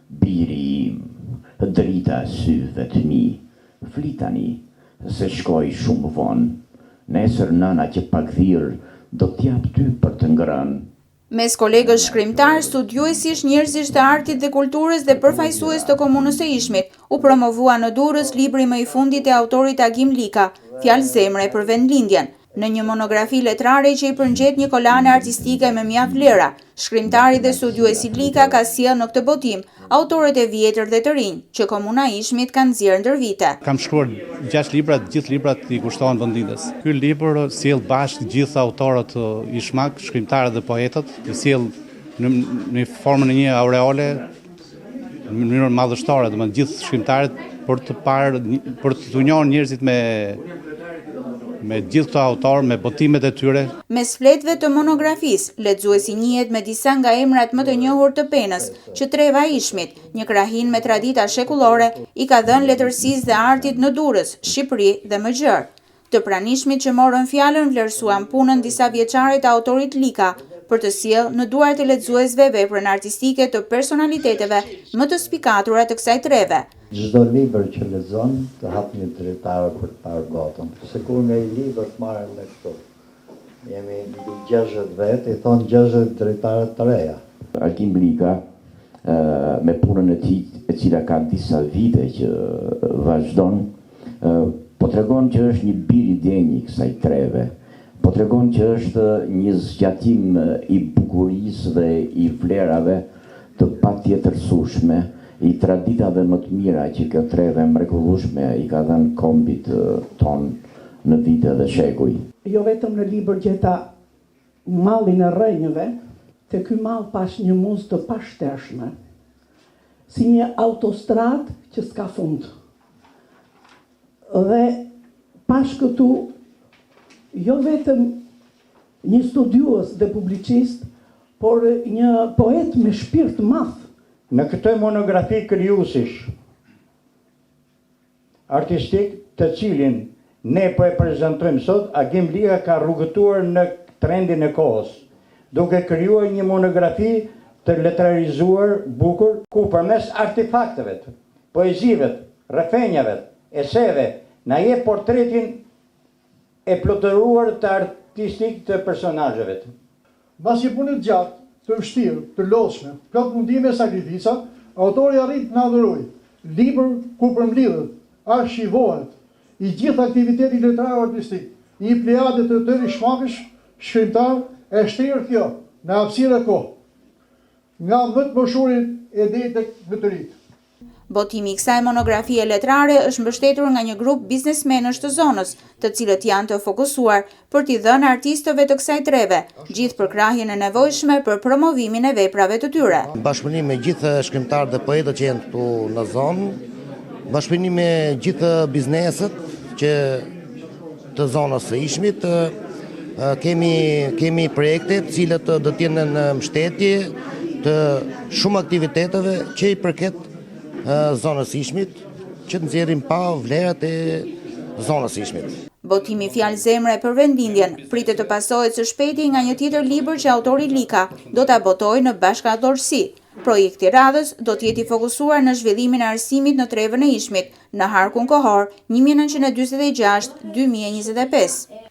Biri im, drita syve të mi, flitani, se shkoj shumë vonë. Nesër nëna që pak dhirë, do t'jap ty për të ngrënë. Mes kolegës shkrimtar, studiuesish, njerëzish të artit dhe kulturës dhe përfaqësues të komunës së Ishmit, u promovua në Durrës libri më i fundit e autorit Agim Lika, Fjalë zemre për vendlindjen, në një monografi letrare që i përngjet një kolane artistike me mjaft vlera. Shkrimtari dhe studiuesi Lika ka sjellë në këtë botim autorët e vjetër dhe të rinj që komuna e Ishmit kanë nxjerrë ndër vite. Kam shkruar 6 libra, të gjithë librat i kushtohen vendlindjes. Ky libër sjell bashkë të gjithë autorët ishmak, shkrimtarët dhe poetët, i sjell në formën e një aureole në mënyrë madhështore, domethënë gjithë shkrimtarët për të unjuar njerëzit me gjithë këto autorë, me botimet e tyre. Mes fletëve të monografisë, lexuesi njihet me disa nga emrat më të njohur të penës, që Treva e Ishmit, një krahin me tradita shekullore, i ka dhënë letërsisë dhe artit në Durrës, Shqipëri dhe më gjerë. Të pranishmit që morën fjalën vlerësuan punën disa vjeçare të autorit Lika, për të sjellë në duart e lexuesve veprën artistike të personaliteteve më të spikatura të kësaj treve. Çdo libër që lexon të hap një drejtare për të parë botën. Sikur nga i libër të marrën me këtu. Jemi mbi 60 vet, i thon 60 drejtare të reja. Agim Lika, me punën e tij, e cila ka disa vite që vazhdon, po tregon që është një bir i denj i kësaj treve. Po tregon që është një zgjatim i bukurisë dhe i vlerave të patjetërsueshme, i traditave më të mira që kjo treve mrekullueshme i ka dhënë kombit ton në vite dhe shekuj. Jo vetëm në libër gjeta mallin e rrenjëve, te ky mall pash një muzë të pashtershme, si një autostradë që s'ka fund. Dhe pash këtu jo vetëm një studiues dhe publicist, por një poet me shpirt madh. Në këtë monografi krijuesish artistik, të cilin ne po e prezantojmë sot, Agim Lika ka rrugëtuar në trendin e kohës, duke krijuar një monografi të letrarizuar bukur, ku përmes artefakteve, poezive, refrenjave, eseve, na jep portretin e plotëruar të artistik të personazheve. Mbas një pune gjatë, të vështirë, të lodhshme, plot mundime e sakrifica, autori arrit na dhuroj libër ku përmbledhet, archivohet i gjithë aktiviteti letrar artistik, një plejade të tërë ishmakësh, shkrimtar e shtrirë kjo në hapësirë e kohë, nga më të moshurin e deri tek më të rit. Botimi i kësaj monografie letrare është mbështetur nga një grup biznesmenësh të zonës, të cilët janë të fokusuar për t'i dhënë artistëve të kësaj treve, gjithë për krahjen e nevojshme për promovimin e veprave të tyre. Bashkëpunim me gjithë shkrimtarët dhe poetët që janë këtu në zonë, bashkëpunim me gjithë bizneset që të zonës së Ishmit, kemi projekte të cilët do të jenë në mbështetje të shumë aktiviteteve që i përket zonës Ishmit, që të nxjerrim pa vlerat e zonës Ishmit. Botimi Fjalë zemre për vendlindjen pritet të pasohet së shpejti nga një tjetër libër që autori Lika do ta botojë në bashkëautorësi. Projekti i radhës do të jetë i fokusuar në zhvillimin e arsimit në trevën e Ishmit në harkun kohor 1946-2025.